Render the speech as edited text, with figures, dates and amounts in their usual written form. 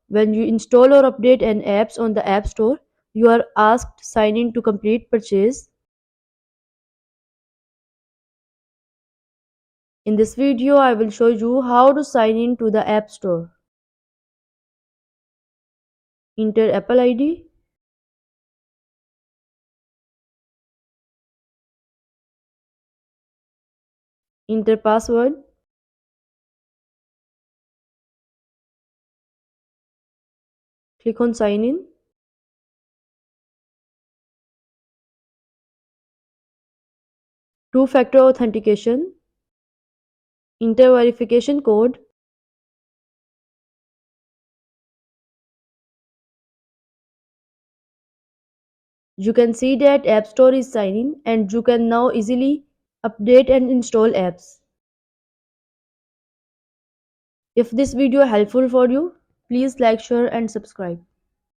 When you install or update an apps on the App Store, you are asked sign in to complete purchase. In this video, I will show you how to sign in to the App Store. Enter Apple ID. Enter password. Click on sign in. Two-factor authentication. Enter verification code. You can see that App Store is signed in and you can now easily update and install apps. If this video helpful for you, please like, share and subscribe.